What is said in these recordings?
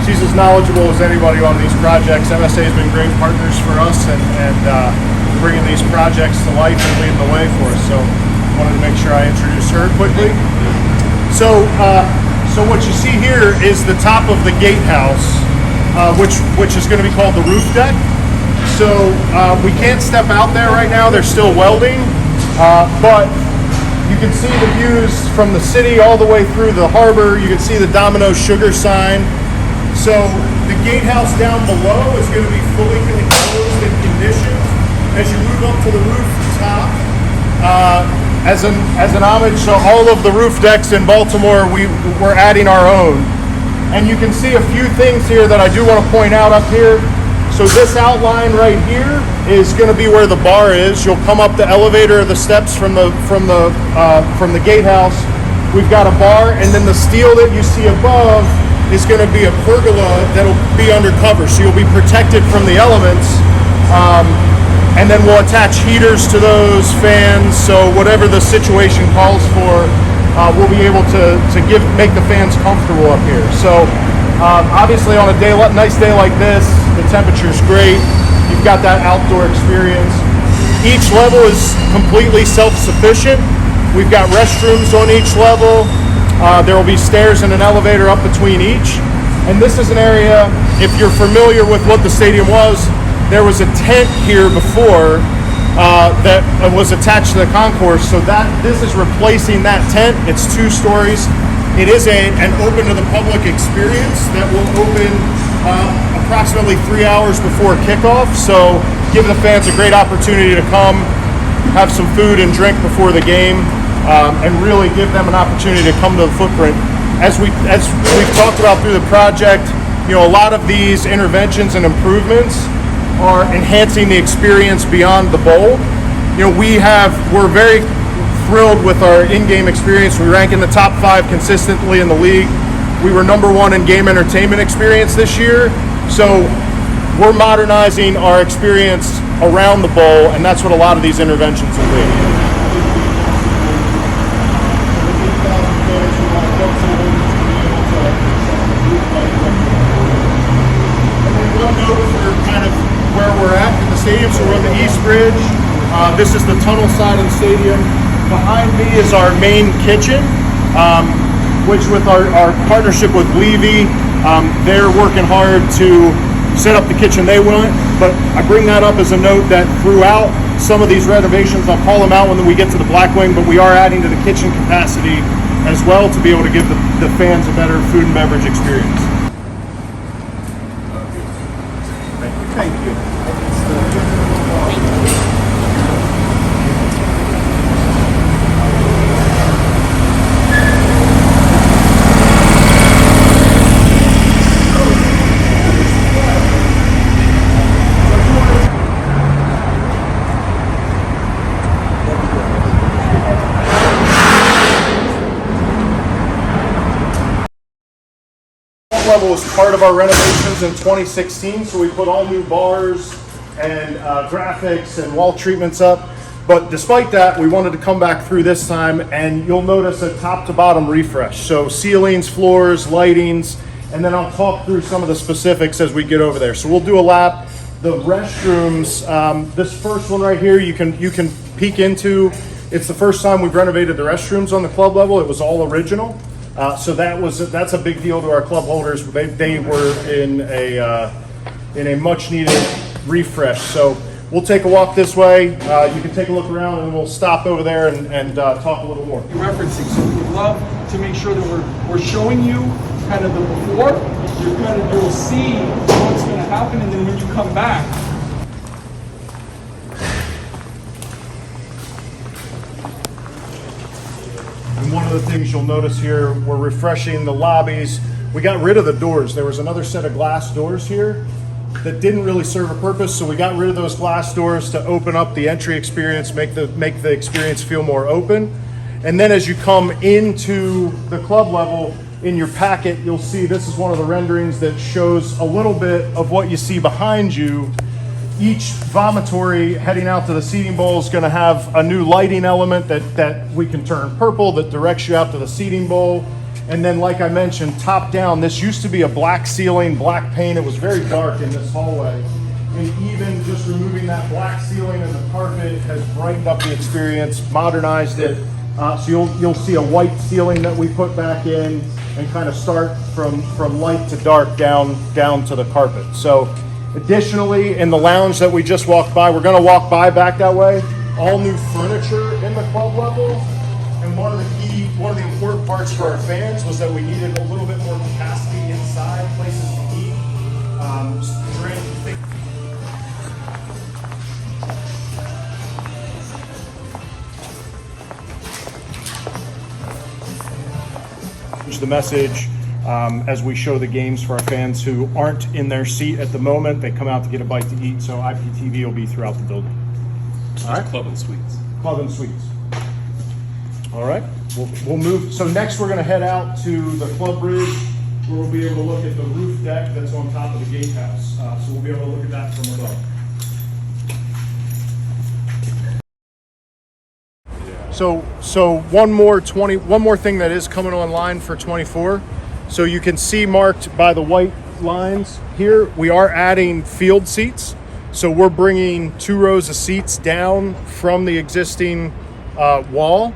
She's as knowledgeable as anybody on these projects. MSA has been great partners for us and bringing these projects to life and leading the way for us. So wanted to make sure I introduced her quickly. So what you see here is the top of the gatehouse, which is going to be called the roof deck. So we can't step out there right now. They're still welding, but you can see the views from the city all the way through the harbor. You can see the Domino's Sugar sign. So the gatehouse down below is going to be fully enclosed and conditioned. As you move up to the rooftop, as an homage to all of the roof decks in Baltimore, we're adding our own. And you can see a few things here that I do want to point out up here. So this outline right here is going to be where the bar is. You'll come up the elevator or the steps from the gatehouse. We've got a bar, and then the steel that you see above is going to be a pergola that'll be undercover, so you'll be protected from the elements. And then we'll attach heaters to those fans, so whatever the situation calls for, we'll be able to make the fans comfortable up here. So obviously on a nice day like this, the temperature's great. You've got that outdoor experience. Each level is completely self-sufficient. We've got restrooms on each level. There will be stairs and an elevator up between each. And this is an area, if you're familiar with what the stadium was, there was a tent here before that was attached to the concourse. So this is replacing that tent. It's 2 stories. It is an open to the public experience that will open approximately 3 hours before kickoff. So give the fans a great opportunity to come, have some food and drink before the game. And really give them an opportunity to come to the footprint. As we've talked about through the project, a lot of these interventions and improvements are enhancing the experience beyond the bowl. We're very thrilled with our in-game experience. We rank in the top 5 consistently in the league. We were number 1 in game entertainment experience this year. So we're modernizing our experience around the bowl, and that's what a lot of these interventions will be. Stadium, so we're on the East Bridge. This is the tunnel side of the stadium. Behind me is our main kitchen, which with our partnership with Levy, they're working hard to set up the kitchen they want. But I bring that up as a note that throughout some of these renovations, I'll call them out when we get to the Blackwing, but we are adding to the kitchen capacity as well to be able to give the fans a better food and beverage experience. Thank you. Level was part of our renovations in 2016, so we put all new bars and graphics and wall treatments up. But despite that, we wanted to come back through this time, and you'll notice a top to bottom refresh. So ceilings, floors, lightings, and then I'll talk through some of the specifics as we get over there. So we'll do a lap. The restrooms, this first one right here, you can peek into. It's the first time we've renovated the restrooms on the club level. It was all original. So that's a big deal to our club holders. They were in a much needed refresh. So we'll take a walk this way. You can take a look around, and we'll stop over there and talk a little more. Referencing, so we'd love to make sure that we're showing you kind of the before. You'll see what's going to happen, and then when you come back. And one of the things you'll notice here, we're refreshing the lobbies. We got rid of the doors. There was another set of glass doors here that didn't really serve a purpose, so we got rid of those glass doors to open up the entry experience, make the experience feel more open. And then as you come into the club level, in your packet, you'll see this is one of the renderings that shows a little bit of what you see behind you. Each vomitory heading out to the seating bowl is going to have a new lighting element that we can turn purple that directs you out to the seating bowl. And then, like I mentioned, top down, this used to be a black ceiling, black paint. It was very dark in this hallway. And even just removing that black ceiling and the carpet has brightened up the experience, modernized it. So you'll see a white ceiling that we put back in and kind of start from light to dark down to the carpet. So additionally, in the lounge that we just walked by, we're gonna walk by back that way, all new furniture in the club level. And one of the important parts for our fans was that we needed a little bit more capacity inside, places to eat, drink. The message as we show the games for our fans who aren't in their seat at the moment. They come out to get a bite to eat, so IPTV will be throughout the building. All right. Club and suites. Club and suites. All right, we'll move. So next we're going to head out to the club bridge where we'll be able to look at the roof deck that's on top of the gatehouse. So we'll be able to look at that from above. So one more thing that is coming online for 24. So you can see marked by the white lines here, we are adding field seats. So we're bringing 2 rows of seats down from the existing wall.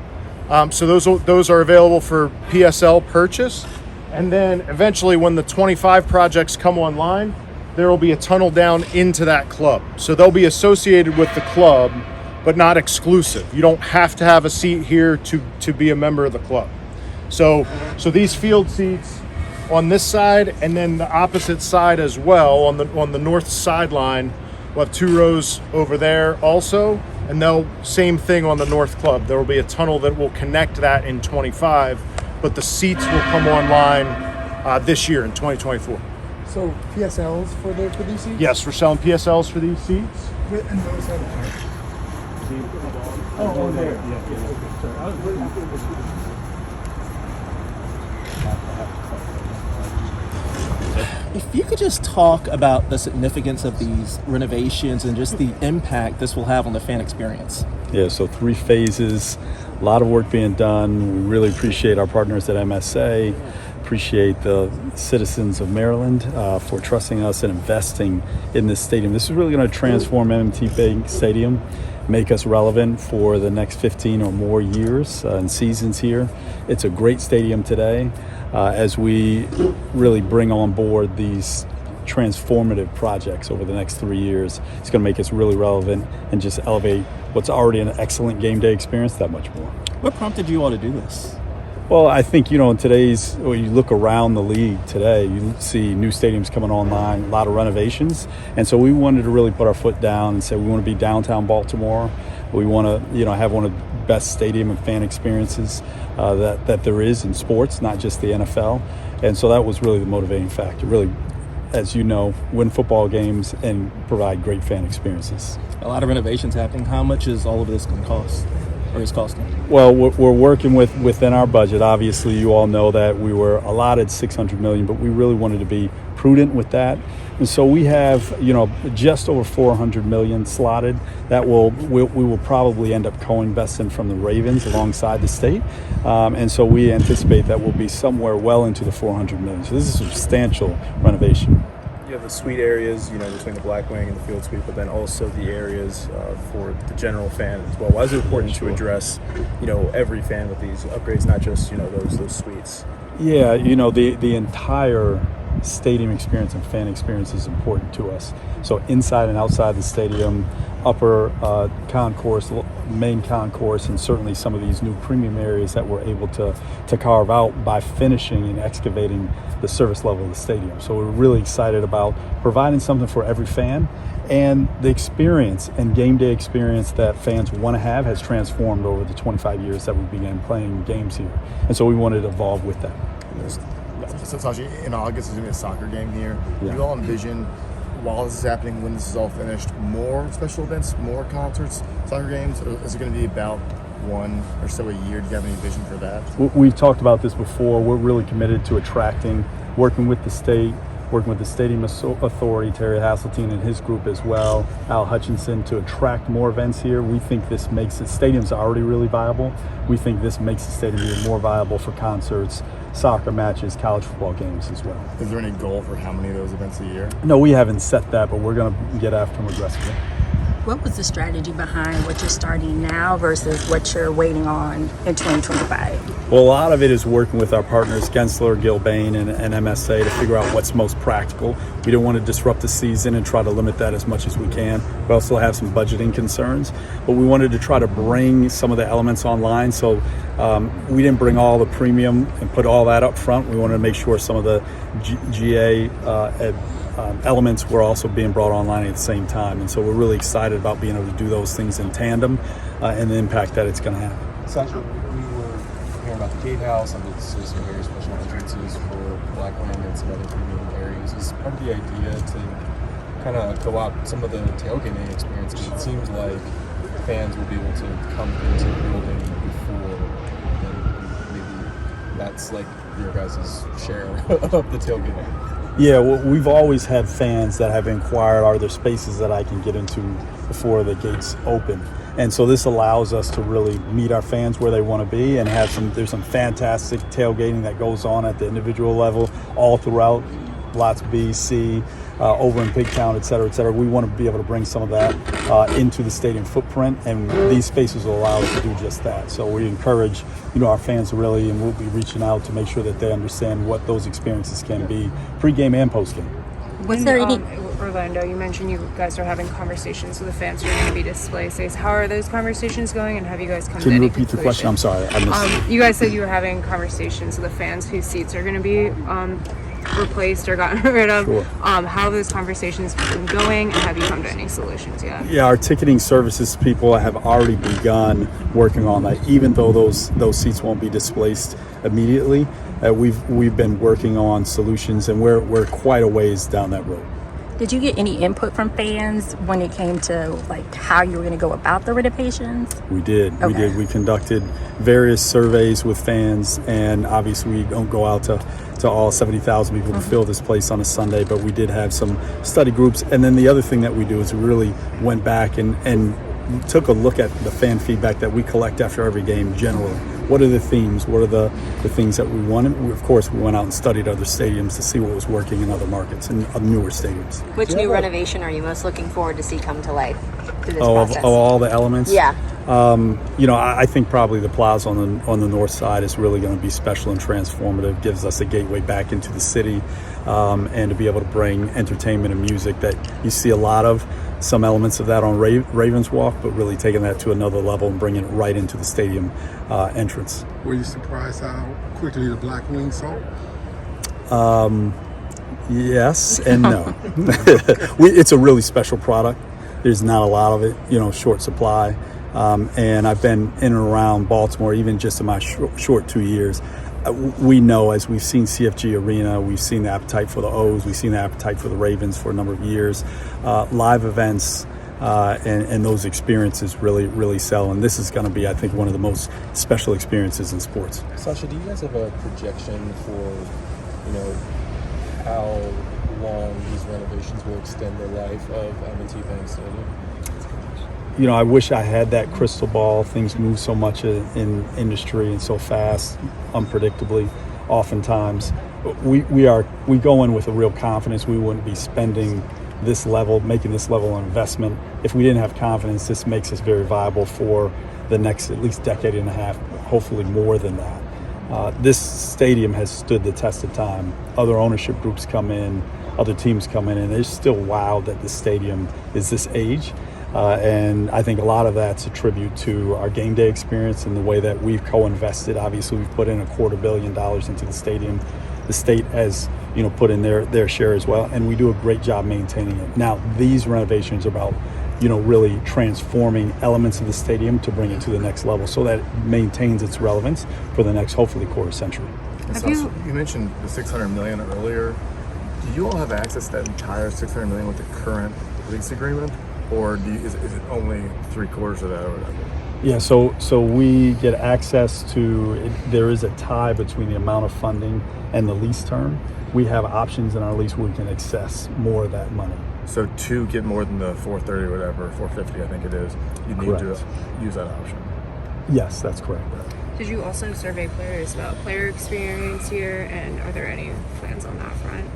So those are available for PSL purchase. And then eventually when the 25 projects come online, there will be a tunnel down into that club. So they'll be associated with the club, but not exclusive. You don't have to have a seat here to be a member of the club. So these field seats on this side and then the opposite side as well on the north sideline, we'll have 2 rows over there also, and same thing on the north club. There will be a tunnel that will connect that in 25, but the seats will come online this year in 2024. So PSLs for these seats? Yes, we're selling PSLs for these seats. And those are there. If you could just talk about the significance of these renovations and just the impact this will have on the fan experience. Yeah, so 3 phases, a lot of work being done. We really appreciate our partners at MSA, appreciate the citizens of Maryland for trusting us and investing in this stadium. This is really going to transform MNT Bank Stadium, make us relevant for the next 15 or more years and seasons here. It's a great stadium today. As we really bring on board these transformative projects over the next 3 years, it's going to make us really relevant and just elevate what's already an excellent game day experience that much more. What prompted you all to do this? Well, I think, in when you look around the league today, you see new stadiums coming online, a lot of renovations. And so we wanted to really put our foot down and say we want to be downtown Baltimore. We want to, have one of the best stadium and fan experiences that there is in sports, not just the NFL. And so that was really the motivating factor, really, as you know, win football games and provide great fan experiences. A lot of renovations happening. How much is all of this going to cost? Or is costing? Well, we're working within our budget. Obviously, you all know that we were allotted $600 million, but we really wanted to be prudent with that. And so we have, just over $400 million slotted. That we will probably end up co-investing from the Ravens alongside the state. And so we anticipate that we'll be somewhere well into the $400 million. So this is a substantial renovation. You have the suite areas, between the Blackwing and the field suite, but then also the areas for the general fan as well. Why is it important to address, every fan with these upgrades, not just, those suites? Yeah, the entire stadium experience and fan experience is important to us. So inside and outside the stadium, upper concourse, main concourse, and certainly some of these new premium areas that we're able to carve out by finishing and excavating the service level of the stadium. So we're really excited about providing something for every fan, and the experience and game day experience that fans want to have has transformed over the 25 years that we began playing games here. And so we wanted to evolve with that. So Sashi, in August there's going to be a soccer game here. Yeah. Do you all envision, while this is happening, when this is all finished, more special events, more concerts, soccer games? Or is it going to be about one or so a year? Do you have any vision for that? We've talked about this before. We're really committed to attracting, working with the state, working with the Stadium Authority, Terry Hasseltine and his group as well, Al Hutchinson, to attract more events here. We think this makes the stadium's already really viable. We think this makes the stadium even more viable for concerts, soccer matches, college football games as well. Is there any goal for how many of those events a year? No, we haven't set that, but we're going to get after them aggressively. What was the strategy behind what you're starting now versus what you're waiting on in 2025? Well, a lot of it is working with our partners, Gensler, Gilbane, and MSA, to figure out what's most practical. We don't want to disrupt the season and try to limit that as much as we can. We also have some budgeting concerns, but we wanted to try to bring some of the elements online. So we didn't bring all the premium and put all that up front. We wanted to make sure some of the GA elements were also being brought online at the same time. And so we're really excited about being able to do those things in tandem and the impact that it's going to have. Sashi, we were hearing about the gatehouse and some very special entrances for Blackwing and some other premium areas. Is part of the idea to kind of go out some of the tailgating experience? Because it seems like fans will be able to come into the building before, and maybe that's like your guys' share of the tailgating. Yeah, well, we've always had fans that have inquired, are there spaces that I can get into before the gates open? And so this allows us to really meet our fans where they want to be and there's some fantastic tailgating that goes on at the individual level all throughout lots B, C, over in Pigtown, et cetera, et cetera. We want to be able to bring some of that into the stadium footprint, and these spaces will allow us to do just that. So we encourage, our fans really, and we'll be reaching out to make sure that they understand what those experiences can be pre-game and post-game. Was there any? Orlando, you mentioned you guys are having conversations with the fans who are going to be display space. How are those conversations going, and have you guys come to any Can you repeat the question? I'm sorry, I missed it. You guys said you were having conversations with the fans whose seats are going to be replaced or gotten rid of. Sure. How have those conversations been going, and have you come to any solutions yet? Yeah, our ticketing services people have already begun working on that. Even though those seats won't be displaced immediately, we've been working on solutions, and we're quite a ways down that road. Did you get any input from fans when it came to like how you were going to go about the renovations? We did. Okay. We did. We conducted various surveys with fans, and obviously we don't go out to all 70,000 people to fill this place on a Sunday, but we did have some study groups. And then the other thing that we do is we really went back and took a look at the fan feedback that we collect after every game generally. What are the themes? What are the things that we wanted? Of course, we went out and studied other stadiums to see what was working in other markets and newer stadiums. Which new renovation are you most looking forward to see come to life through this process? Of all the elements? Yeah. I think probably the plaza on the north side is really going to be special and transformative. Gives us a gateway back into the city, and to be able to bring entertainment and music that you see a lot of. Some elements of that on Ravens Walk, but really taking that to another level and bringing it right into the stadium entrance. Were you surprised how quickly the Blackwing sold? Yes and no. It's a really special product. There's not a lot of it, short supply. And I've been in and around Baltimore, even just in my short 2 years. We know, as we've seen CFG Arena, we've seen the appetite for the O's, we've seen the appetite for the Ravens for a number of years. Live events and those experiences really sell. And this is going to be, I think, one of the most special experiences in sports. Sashi, do you guys have a projection for, how long these renovations will extend the life of MNT Bank Stadium? I wish I had that crystal ball. Things move so much in industry and so fast, unpredictably, oftentimes. We go in with a real confidence. We wouldn't be spending this level, making this level of investment if we didn't have confidence. This makes us very viable for the next at least decade and a half, hopefully more than that. This stadium has stood the test of time. Other ownership groups come in, other teams come in, and they're still wowed that the stadium is this age. And I think a lot of that's a tribute to our game day experience and the way that we've co-invested. Obviously, we've put in $250 million into the stadium. The state has, put in their share as well, and we do a great job maintaining it. Now, these renovations are about, really transforming elements of the stadium to bring it to the next level so that it maintains its relevance for the next, hopefully, quarter century. You mentioned the $600 million earlier. Do you all have access to that entire $600 million with the current lease agreement? Or is it only 3/4 of that or whatever? Yeah, so we get access to, there is a tie between the amount of funding and the lease term. We have options in our lease where we can access more of that money. So to get more than the 430 or whatever, 450 I think it is, you need to use that option. Yes, that's correct. Did you also survey players about player experience here, and are there any plans on that front?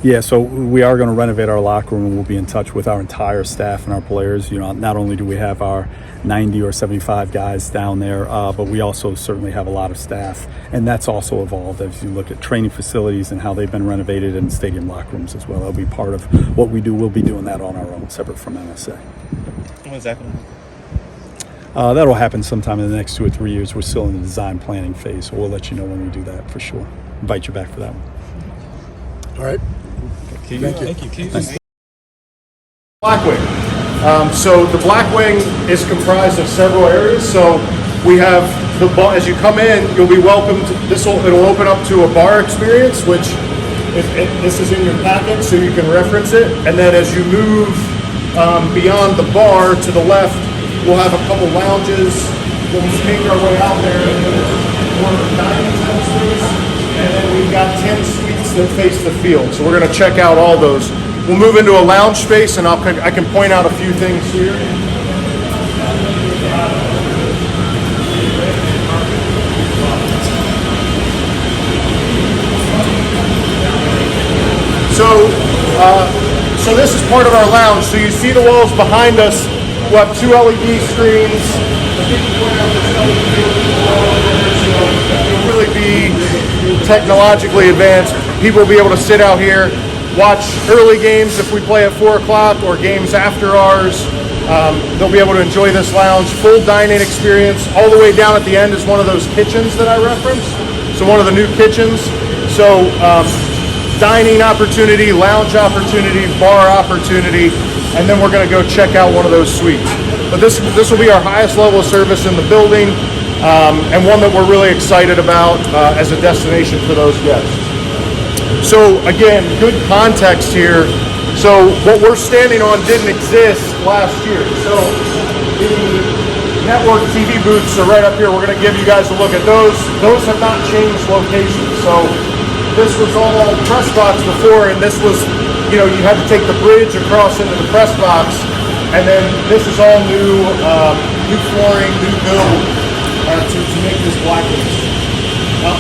Yeah, so we are going to renovate our locker room, and we'll be in touch with our entire staff and our players. You know, not only do we have our 90 or 75 guys down there, but we also certainly have a lot of staff, and that's also evolved as you look at training facilities and how they've been renovated, and stadium locker rooms as well. That'll be part of what we do. We'll be doing that on our own, separate from MSA. When's that going to That'll happen sometime in the next 2 or 3 years. We're still in the design planning phase, so we'll let you know when we do that for sure. Invite you back for that one. All right. Thank you. Thanks. Blackwing. So the Blackwing is comprised of several areas. So we have the bar. As you come in, you'll be welcomed. It'll open up to a bar experience, which this is in your packet, so you can reference it. And then as you move beyond the bar to the left, we'll have a couple lounges. We'll make our way out there, and then more dining space. And then we've got 10 suites that face the field. So we're going to check out all those. We'll move into a lounge space, and I can point out a few things here. So this is part of our lounge. So you see the walls behind us. We'll have 2 LED screens. It'll really be technologically advanced. People will be able to sit out here, watch early games if we play at 4 o'clock or games after ours. They'll be able to enjoy this lounge. Full dining experience. All the way down at the end is one of those kitchens that I referenced. So one of the new kitchens. So dining opportunity, lounge opportunity, bar opportunity, and then we're going to go check out one of those suites. But this will be our highest level of service in the building, and one that we're really excited about as a destination for those guests. So again, good context here. So what we're standing on didn't exist last year. So the network TV booths are right up here. We're going to give you guys a look at those. Those have not changed locations. So this was all press box before, and this was, you had to take the bridge across into the press box, and then this is all new flooring, new build to make this Blackwing.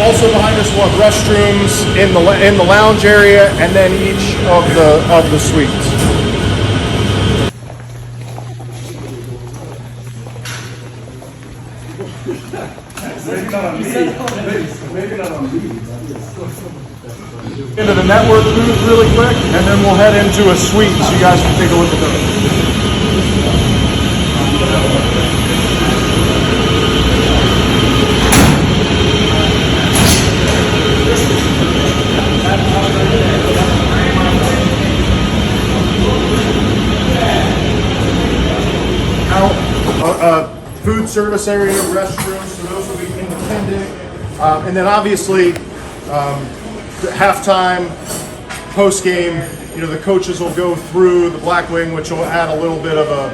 Also behind us, we'll have restrooms in the lounge area, and then each of the suites. Maybe not on me. Into the network booth really quick, and then we'll head into a suite so you guys can take a look at those. Food service area, restrooms, so those will be independent. And then obviously, halftime, post game, the coaches will go through the Blackwing, which will add a little bit of a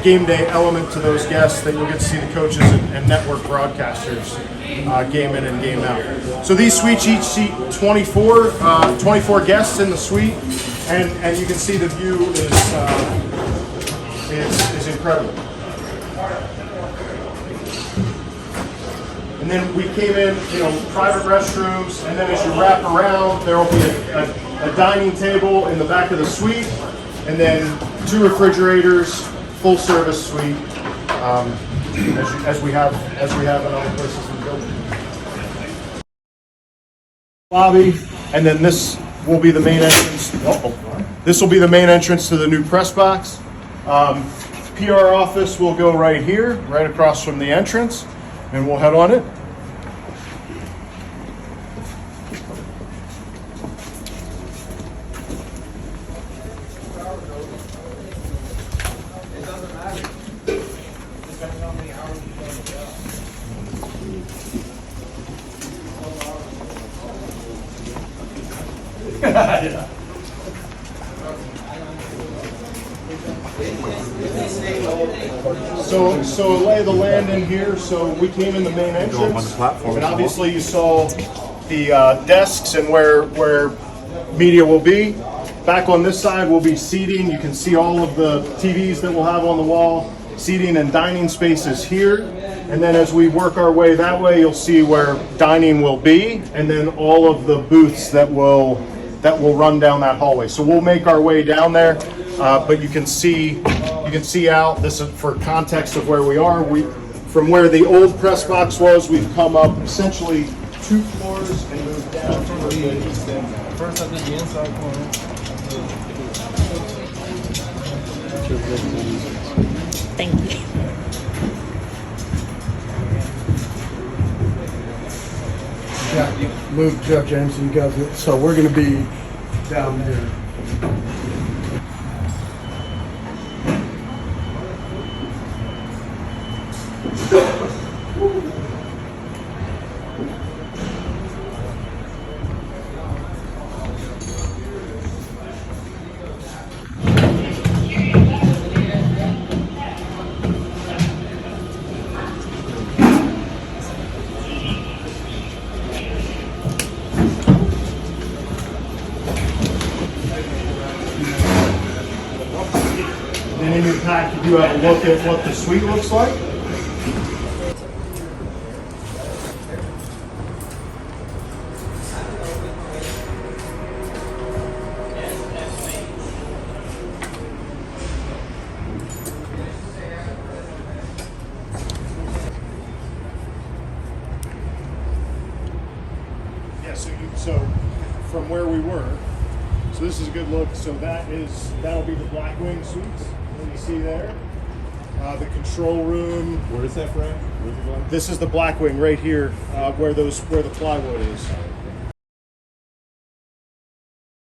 game day element to those guests that you'll get to see the coaches and network broadcasters game in and game out. So these suites each seat 24 guests in the suite, and you can see the view is incredible. And then we came in, private restrooms, and then as you wrap around, there will be a dining table in the back of the suite, and then 2 refrigerators, full service suite, as we have in other places in the building. Lobby, and then this will be the main entrance. This will be the main entrance to the new press box. PR office will go right here, right across from the entrance. And we'll head on it. Yeah. So lay of the land in here. So we came in the main entrance, and obviously you saw the desks and where media will be. Back on this side will be seating. You can see all of the TVs that we'll have on the wall. Seating and dining spaces here. And then as we work our way that way, you'll see where dining will be, and then all of the booths that will run down that hallway. So we'll make our way down there, but you can see out. This is for context of where we are. From where the old press box was, we've come up essentially 2 floors and moved down to the east end. First, I did the inside corner. Thank you. Move Jeff James, so you guys. So we're going to be down there. Then in your pack, you do have a look at what the suite looks like. Yeah, so from where we were, so this is a good look. So that'll be the Blackwing suites that you see there. The control room. Where is that, Frank? Where's it going? This is the Blackwing right here, where the plywood is.